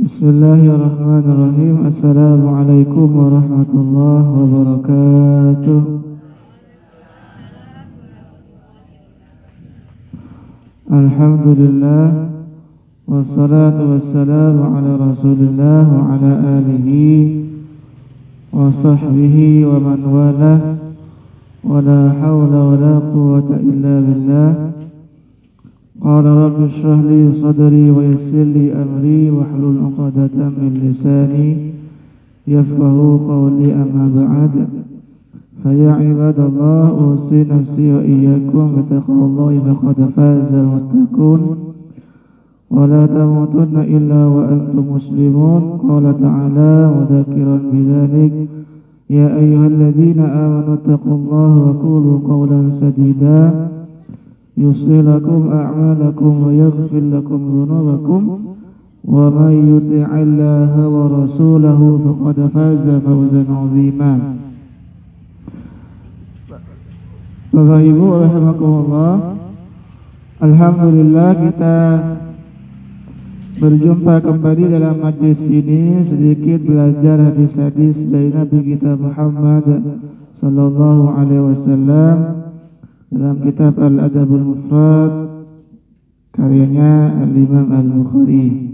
Bismillahirrahmanirrahim. Assalamualaikum warahmatullahi wabarakatuh. Alhamdulillah, wassalatu wassalamu ala rasulillah wa ala alihi wa sahbihi wa man walah, wa la hawla wa la quwwata illa billah. Qala rabbi shrah li sadri wa yassir li amri wahlul 'uqdatam min lisani yafqahu qawli, amma ba'd. Fa ya ibadallah, usi nafsi wa iyyakum bi taqwallahi faqad fazal muttaqun wa la tamutunna illa wa antum muslimun. Qala ta'ala mudzakiran bidzalik, ya ayyuhalladzina amanu taqullaha wa qulu qawlan sadida yuslih lakum a'malakum wa yaghfir lakum dhunubakum wa man yuti'illaha wa rasulahu faqad faza fawzan 'azima. Bapak Ibu rahimakumullah, alhamdulillah kita berjumpa kembali dalam majlis ini, sedikit belajar hadis-hadis dari Nabi kita Muhammad sallallahu alaihi wasallam dalam kitab Al-Adabul Mufrad karyanya Al-Imam Al-Bukhari.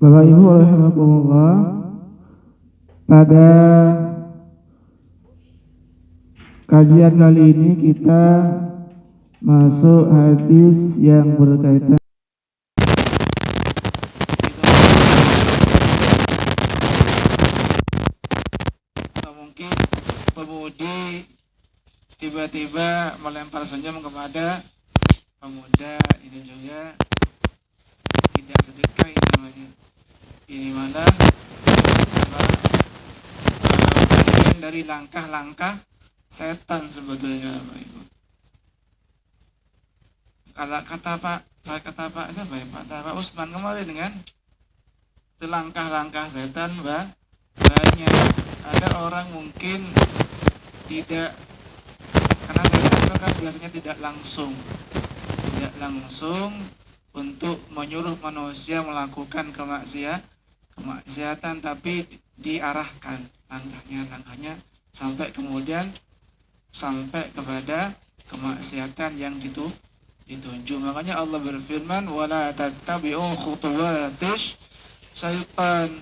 Bapak Ibu rahimakumullah, pada kajian kali ini kita masuk hadis yang berkaitan mungkin pemudi tiba-tiba melempar senyum kepada pemuda, ini juga tidak sedekah ini namanya. Ini malah bagian dari langkah-langkah setan sebetulnya, Bapak Ibu. Kalau kata Pak siapa ya? Pak Usman kemarin kan, itu langkah-langkah setan banyak. Ada orang mungkin tidak, karena setan itu kan biasanya tidak langsung untuk menyuruh manusia melakukan kemaksiatan, tapi diarahkan langkahnya sampai kemudian sampai kepada kemaksiatan yang ditunjuk. Makanya Allah berfirman, wala tattabi'u khutuwatish syaitan.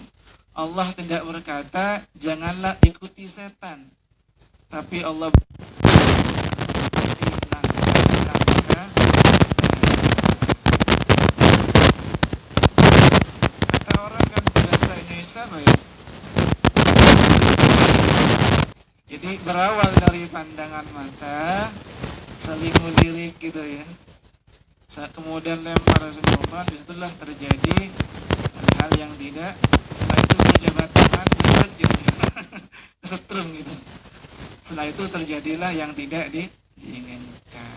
Allah tidak berkata janganlah ikuti setan, tapi Allah kata orang kan bahasa Indonesia baik. Jadi berawal dari pandangan mata, saling melirik gitu ya. Kemudian lempar senyuman, disitulah terjadi hal yang tidak. Setelah itu berjabat tangan, gitu, kesetrum gitu. Setelah itu terjadilah yang tidak diinginkan.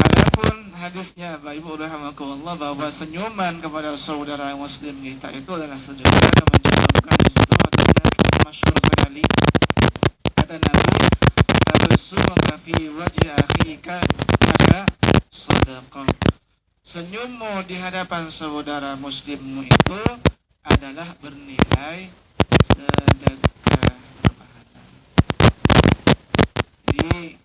Adapun hadisnya, Bapak Ibu rahimakumullah, bahwa senyuman kepada saudara muslim kita itu adalah sedekah dan mencantumkan di situ hadisnya masyhur sekali. Kata Nabi, tabasumuka fi wajhi akhika ada sedekah. Senyummu di hadapan saudara muslimmu itu adalah bernilai sedekah berpahala. Jadi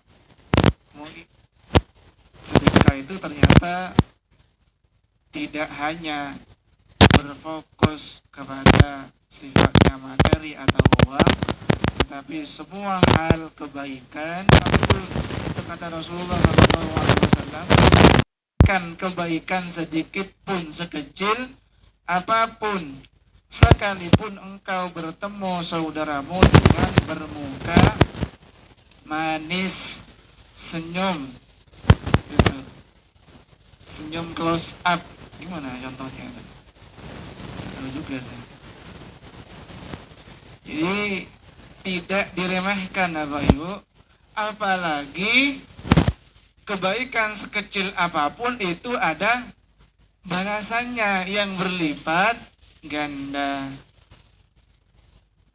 sedekah itu ternyata tidak hanya berfokus kepada sifatnya materi atau uang, tetapi semua hal kebaikan. Itu kata Rasulullah SAW, kan kebaikan sedikit pun, sekecil apapun, sekalipun engkau bertemu saudaramu dengan bermuka manis, senyum gitu. Senyum close up, gimana contohnya? Tahu juga saya. Jadi tidak diremehkan, Bapak Ibu. Apalagi kebaikan sekecil apapun itu ada balasannya yang berlipat ganda.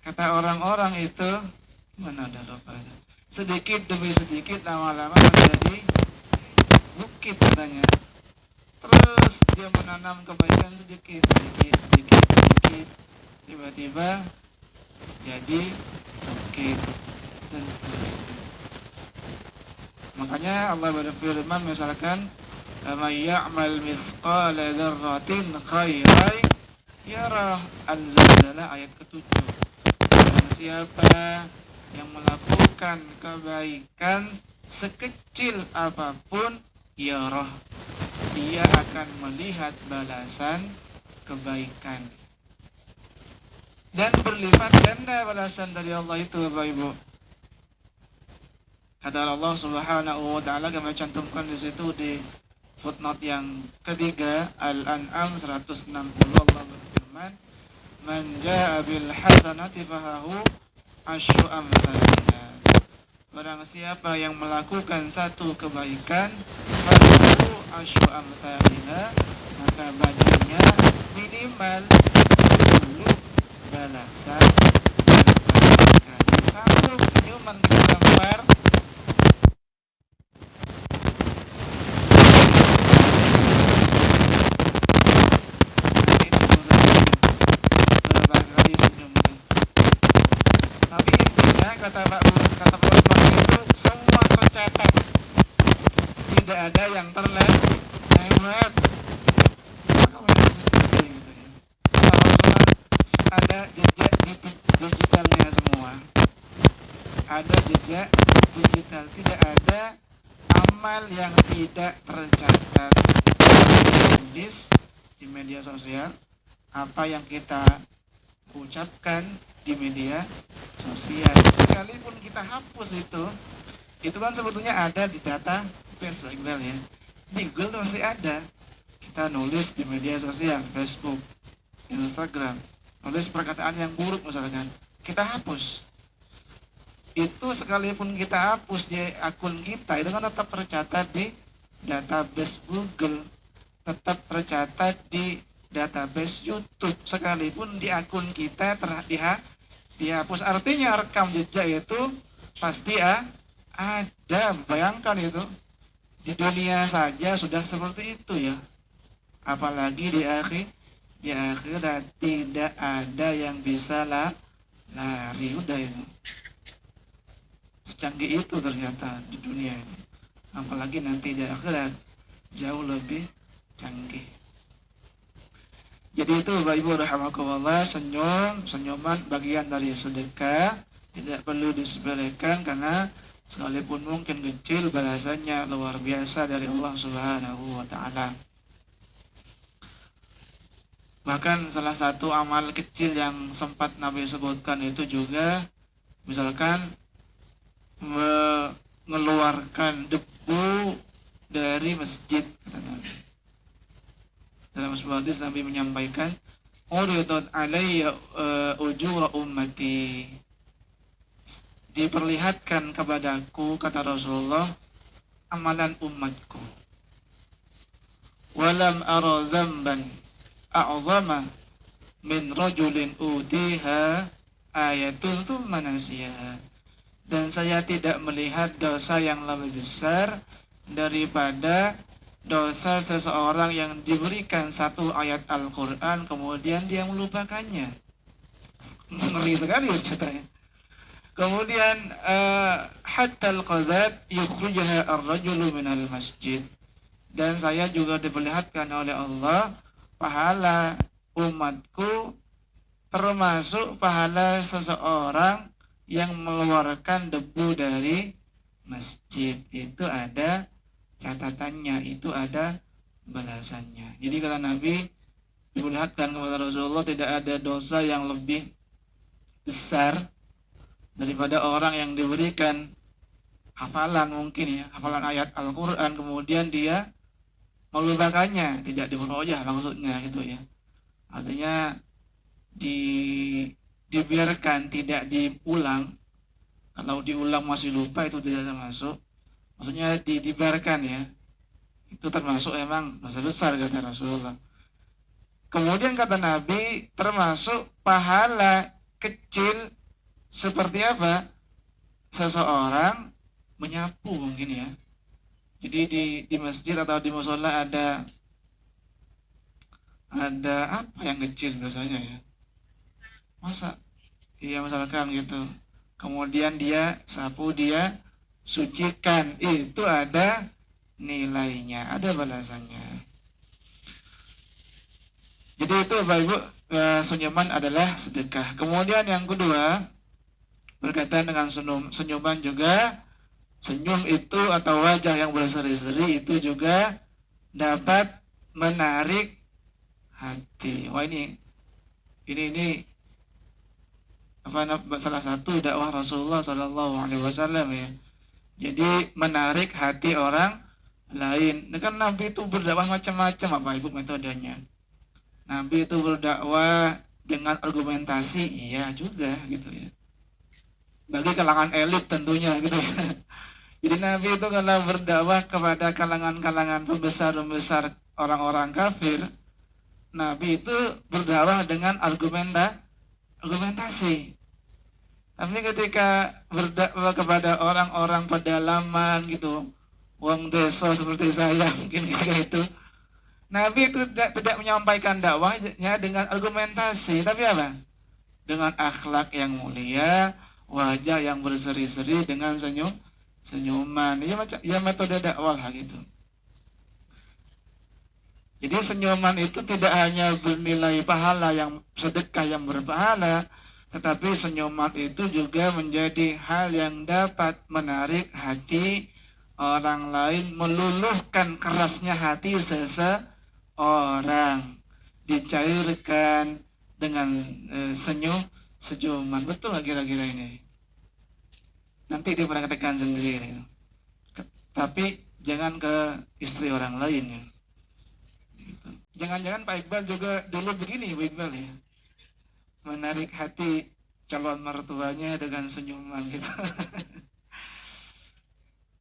Kata orang-orang itu, mana ada lupa, sedikit demi sedikit lama-lama menjadi bukit katanya. Terus dia menanam kebaikan sedikit, sedikit, sedikit, sedikit. Tiba-tiba jadi bukit dan seterusnya. Makanya Allah berfirman misalkan, "May ya'mal mithqala dzarratin khairan yarah." An-Zalzalah ayat ke-7. Dan siapa yang melakukan kebaikan sekecil apapun, yarah, dia akan melihat balasan kebaikan. Dan berlipat ganda balasan dari Allah itu, Bapak Ibu. Kata Allah Subhanahu wa taala, kami cantumkan di situ di footnote yang ketiga, Al-An'am 160, Allah berfirman, "Man jaa'a bil hasanati falahu asyru amsalha." Barang siapa yang melakukan satu kebaikan, falahu asyru amsalha, maka baginya minimal 10 balasan kebaikan. Sambung senyuman kita gambar. Tapi intinya kata Pak Usman itu semua tercatat, tidak ada yang terlewat. Semua kamu gitu ya. Kata Usman ada jejak digitalnya semua, ada jejak digital, tidak ada amal yang tidak tercatat. Tulis di media sosial apa yang kita ucapkan di media sosial, sekalipun kita hapus itu kan sebetulnya ada di database Pak Iqbal ya. Di Google itu masih ada. Kita nulis di media sosial, Facebook, Instagram, nulis perkataan yang buruk misalkan, kita hapus. Itu sekalipun kita hapus di akun kita, itu kan tetap tercatat di database Google, tetap tercatat di database YouTube, sekalipun di akun kita dihapus. Artinya rekam jejak itu pasti ada. Bayangkan itu di dunia saja sudah seperti itu ya, apalagi di akhirat tidak ada yang bisa lari. Udah itu secanggih itu ternyata di dunia ini, apalagi nanti di akhirat jauh lebih canggih. Jadi itu Bapak Ibu rahimakumullah, senyuman bagian dari sedekah, tidak perlu disepelekan karena sekalipun mungkin kecil, balasannya luar biasa dari Allah Subhanahu wa taala. Bahkan salah satu amal kecil yang sempat Nabi sebutkan itu juga misalkan mengeluarkan debu dari masjid, kata Nabi. Dalam sebuah hadis Nabi menyampaikan, "Uridat alayya ujura ummati." Diperlihatkan kepadaku, kata Rasulullah, amalan umatku. "Walam ara dzamban a'zama min rajulin utiha ayatun tsumma nasiyaha." Dan saya tidak melihat dosa yang lebih besar daripada dosa seseorang yang diberikan satu ayat Al-Quran kemudian dia melupakannya. Ngeri sekali ceritanya. Kemudian hatta al-qadat yukhrijaha ar-rajulu minal masjid. Dan saya juga diperlihatkan oleh Allah pahala umatku termasuk pahala seseorang yang mengeluarkan debu dari masjid. Itu ada catatannya, itu ada balasannya. Jadi kata Nabi, diperlihatkan kepada Rasulullah tidak ada dosa yang lebih besar daripada orang yang diberikan hafalan, mungkin ya, hafalan ayat Al-Quran kemudian dia melupakannya, tidak dimurojaah maksudnya gitu ya. Artinya dibiarkan, tidak diulang. Kalau diulang masih lupa itu tidak termasuk. Maksudnya dibiarkan ya, itu termasuk emang dosa besar kata Rasulullah. Kemudian kata Nabi termasuk pahala kecil seperti apa? Seseorang menyapu mungkin ya, Jadi di masjid atau di musola ada apa yang kecil biasanya ya? Masa? Iya misalkan gitu. Kemudian dia sapu, dia sucikan. Itu ada nilainya, ada balasannya. Jadi itu Bapak Ibu, senyuman adalah sedekah. Kemudian yang kedua, berkaitan dengan senyuman juga, senyum itu atau wajah yang berseri-seri itu juga dapat menarik hati. Wah ini salah satu dakwah Rasulullah Shallallahu Alaihi Wasallam ya. Jadi menarik hati orang lain. Kan Nabi itu berdakwah macam-macam apa ibu metodenya. Nabi itu berdakwah dengan argumentasi, iya juga gitu ya. Bagi kalangan elit tentunya gitu ya. Jadi Nabi itu kalau berdakwah kepada kalangan-kalangan pembesar-pembesar orang-orang kafir, Nabi itu berdakwah dengan argumentasi. Tapi ketika berdakwah kepada orang-orang pedalaman gitu, wong desa seperti saya mungkin kayak itu, Nabi itu tidak menyampaikan dakwahnya dengan argumentasi, tapi apa? Dengan akhlak yang mulia, wajah yang berseri-seri dengan senyuman. Ya metode dakwah lah gitu. Jadi senyuman itu tidak hanya bernilai pahala yang sedekah yang berpahala, tetapi senyuman itu juga menjadi hal yang dapat menarik hati orang lain, meluluhkan kerasnya hati seseorang, dicairkan dengan senyuman. Betul nggak kira-kira ini? Nanti dia pernah katakan sendiri. Tapi jangan ke istri orang lain ya. Jangan-jangan Pak Iqbal juga dulu begini, Pak Iqbal ya, menarik hati calon mertuanya dengan senyuman gitu.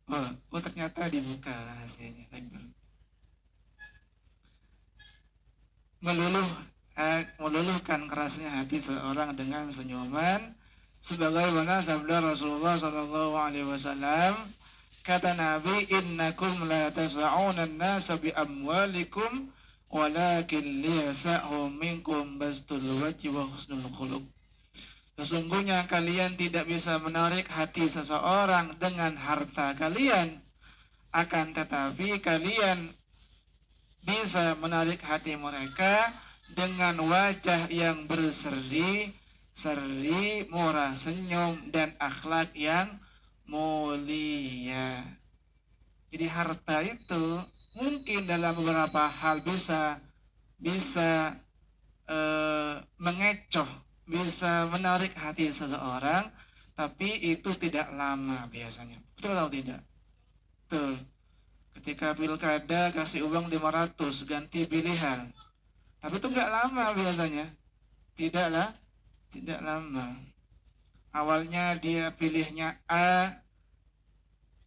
Oh ternyata dibuka rahasianya, Pak Iqbal. Meluluhkan kerasnya hati seorang dengan senyuman, sebagaimana sabda Rasulullah Shallallahu Alaihi Wasallam, kata Nabi, innakum la tas'una an-nasa bi amwalikum walakin liyasa'hum minkum bastul wajhi wa husnul khuluq. Sesungguhnya kalian tidak bisa menarik hati seseorang dengan harta kalian, akan tetapi kalian bisa menarik hati mereka dengan wajah yang berseri, murah senyum, dan akhlak yang mulia. Jadi harta itu mungkin dalam beberapa hal bisa mengecoh, bisa menarik hati seseorang, tapi itu tidak lama biasanya. Betul atau tidak? Betul. Ketika pilkada kasih uang 500 ganti pilihan, tapi itu nggak lama biasanya. Tidak lama. Awalnya dia pilihnya A,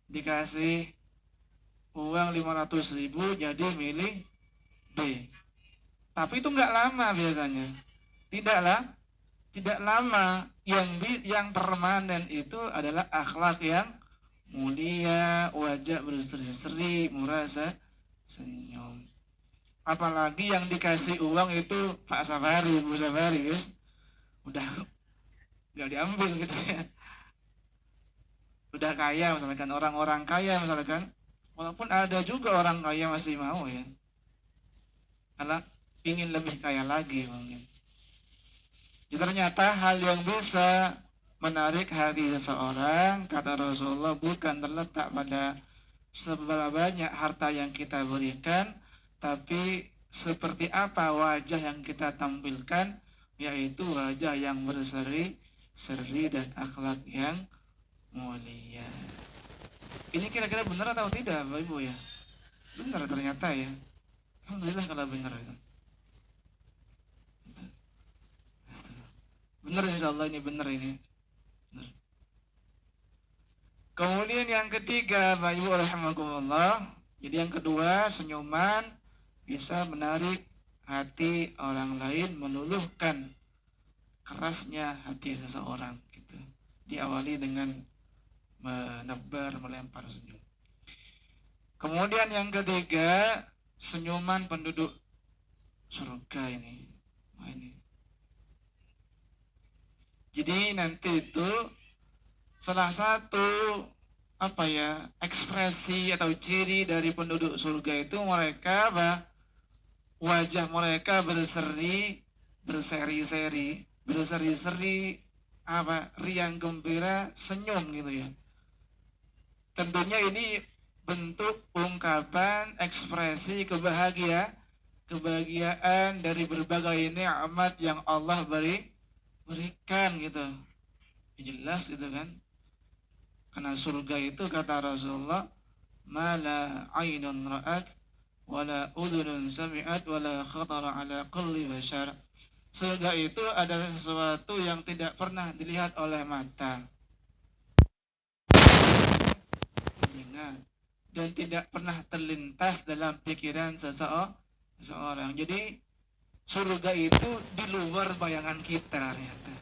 dikasih uang 500.000 jadi milih B. Tapi itu nggak lama biasanya. Tidak lama. Yang permanen itu adalah akhlak yang mulia, wajah berseri-seri, murah senyum. Apalagi yang dikasih uang itu Pak Safari, Bu Safari, guys, udah nggak diambil gitu ya. Udah kaya misalkan, orang-orang kaya misalkan, walaupun ada juga orang kaya masih mau ya, karena ingin lebih kaya lagi mungkin. Jadi ternyata hal yang bisa menarik hati seseorang, kata Rasulullah, bukan terletak pada seberapa banyak harta yang kita berikan, tapi seperti apa wajah yang kita tampilkan, yaitu wajah yang berseri-seri dan akhlak yang mulia. Ini kira-kira benar atau tidak Bapak Ibu ya? Benar ternyata ya. Alhamdulillah kalau benar itu. Benar insyaallah ini benar ini. Benar. Kemudian yang ketiga Bapak Ibu rahimakumullah. Jadi yang kedua, senyuman bisa menarik hati orang lain, meluluhkan kerasnya hati seseorang gitu. Diawali dengan menebar, melempar senyum. Kemudian yang ketiga, senyuman penduduk surga ini. Nah, ini. Jadi nanti itu salah satu ekspresi atau ciri dari penduduk surga itu mereka wajah mereka berseri-seri, riang gembira, senyum gitu ya. Tentunya ini bentuk ungkapan ekspresi kebahagiaan dari berbagai nikmat yang Allah berikan gitu. Jelas gitu kan. Karena surga itu kata Rasulullah, mala ainun ra'at wala udhunun sami'at wala khatara ala qalbi bashar. Surga itu adalah sesuatu yang tidak pernah dilihat oleh mata, dan tidak pernah terlintas dalam pikiran seseorang. Jadi surga itu di luar bayangan kita ternyata.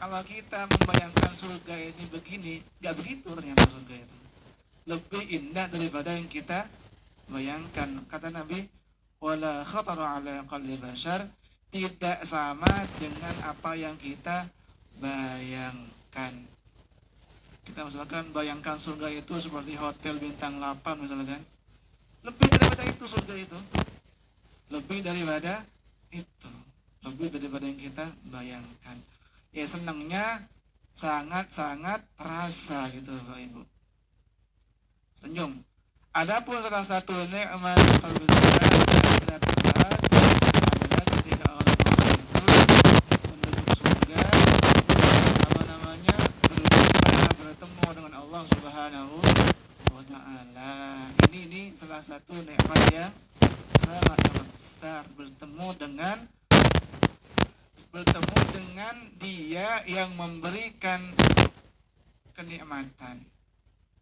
Kalau kita membayangkan surga ini begini, nggak begitu ternyata surga itu. Lebih indah daripada yang kita bayangkan. Kata Nabi, wala khatara ala qalbi bashar, tidak sama dengan apa yang kita bayangkan. Kita misalkan bayangkan surga itu seperti hotel bintang 8 misalkan. Lebih daripada itu surga itu. Lebih daripada itu. Lebih daripada yang kita bayangkan. Ya senangnya sangat-sangat terasa gitu Bapak Ibu. Senyum. Adapun salah satu nikmat terbesar yang kita dapat adalah ketika orang-orang itu penduduk surga bertemu dengan Allah Subhanahu wa Ta'ala. Ini salah satu nikmat yang sangat besar, bertemu dengan Dia yang memberikan kenikmatan.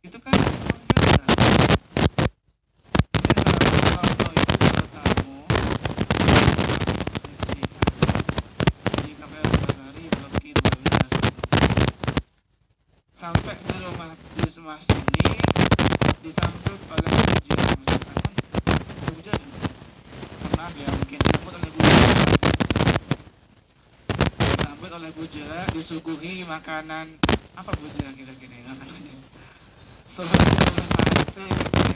Itu kan luar biasa. Sampai di rumah sini disambut oleh ujian, misalkan hujan pernah ya mungkin disambut oleh bujira, disuguhi makanan apa bujira kira-kira namanya, sate gitu ya.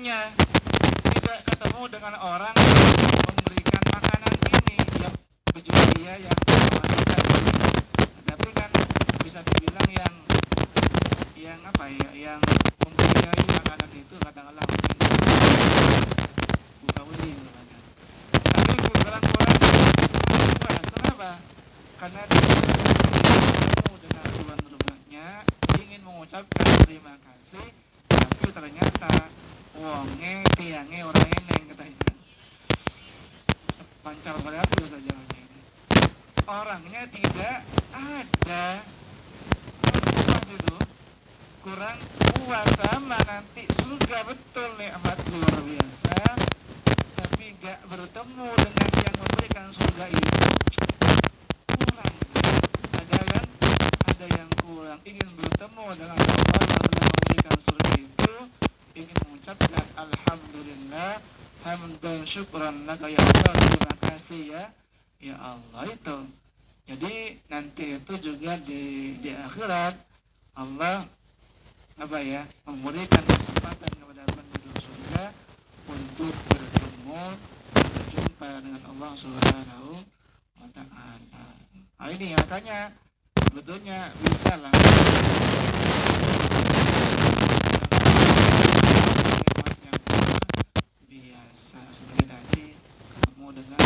Tidak ketemu dengan orang yang memberikan makanan ini, yang berjualia, yang memasakkan. Tapi kan bisa dibilang yang membiayai makanan itu katakanlah mungkin buka uzi misalkan. Tapi kurang-kurang puas, kenapa? Karena dia ketemu dengan tuan rumahnya, ingin mengucapkan terima kasih, tapi ternyata wonge tiange orang eneng katanya. Pancar beratus saja orangnya. Orangnya tidak ada. Puas itu. Kurang puas sama nanti surga betul nikmat luar biasa. Tapi gak bertemu dengan yang memberikan surga itu. Kurang. Ada yang kurang. Ingin bertemu dengan Allah yang telah memberikan surga itu, ingin mengucapkan alhamdulillah, hamdan syukran laka ya Allah, terima kasih ya Allah itu. Jadi nanti itu juga di akhirat Allah memberikan kesempatan kepada penduduk surga untuk berjumpa dengan Allah Subhanahu wa Ta'ala. Nah ini makanya sebetulnya bisa lah biasa seperti tadi ketemu dengan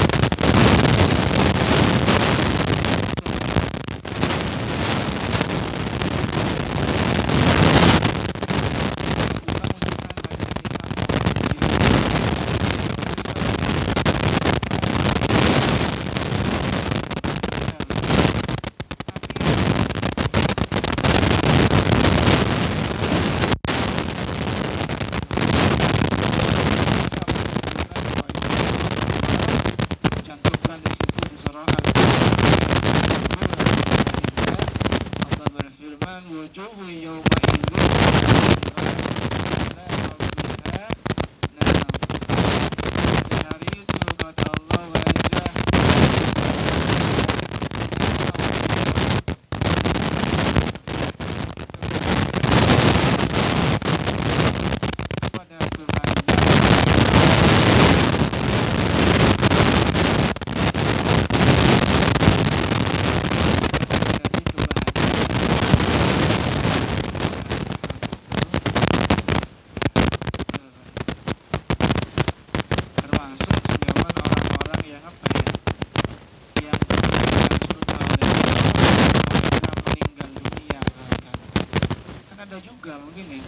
surga mungkin ya.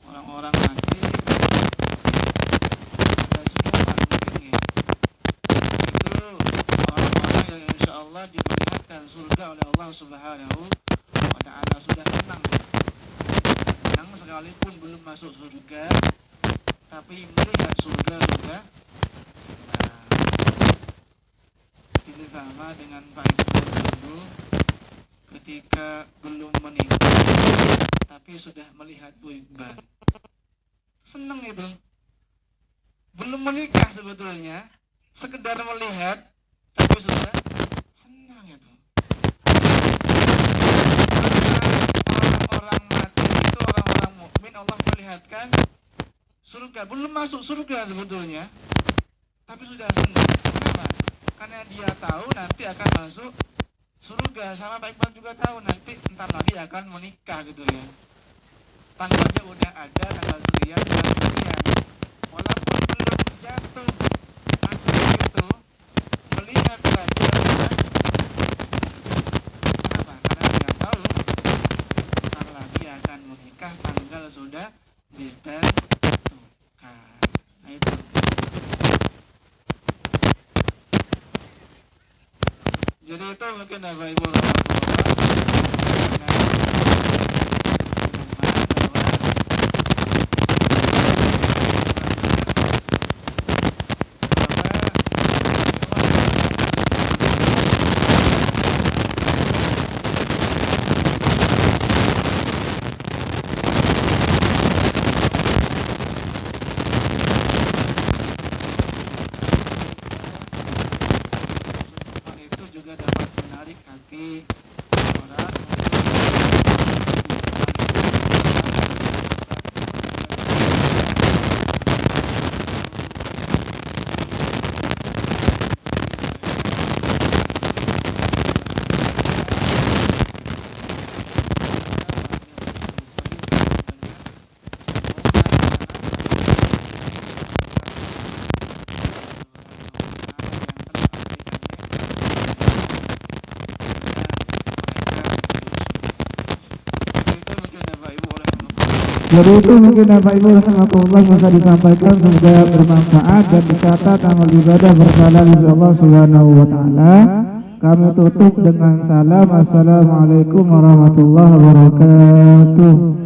Orang-orang nanti ada semua mungkin ya. Itu orang-orang yang insya Allah diperlihatkan surga oleh Allah Subhanahu wa Ta'ala. Sudah senang sekalipun belum masuk surga, tapi melihat surga sudah senang. Ini sama dengan Pak Iqbal dulu ketika belum menikah tapi sudah melihat Bu Iqbal, senang itu. Belum menikah sebetulnya, sekedar melihat tapi sudah senang itu. Orang-orang mati itu orang-orang mukmin Allah perlihatkan surga, belum masuk surga sebetulnya tapi sudah senang. Kenapa? Karena dia tahu nanti akan masuk surga. Sama Pak Iqbal juga tahu nanti entar lagi akan menikah gitu ya. Tanggalnya udah ada, tanggal sekian, bulan sekian. Walaupun belum jatuh takdir itu, melihat saja sudah. Kenapa? Karena dia tahu entar lagi akan menikah, tanggal sudah ditentukan. Nah itu. Jadi itu mungkin Bapak Ibu juga dapat menarik hati orang. Jadi itu mungkin Bapak Ibu rahimahullah bisa disampaikan, semoga bermanfaat dan dicatat amal ibadah bersalah insyaallah subhanahu wa ta'ala. Kami tutup dengan salam. Assalamualaikum warahmatullahi wabarakatuh.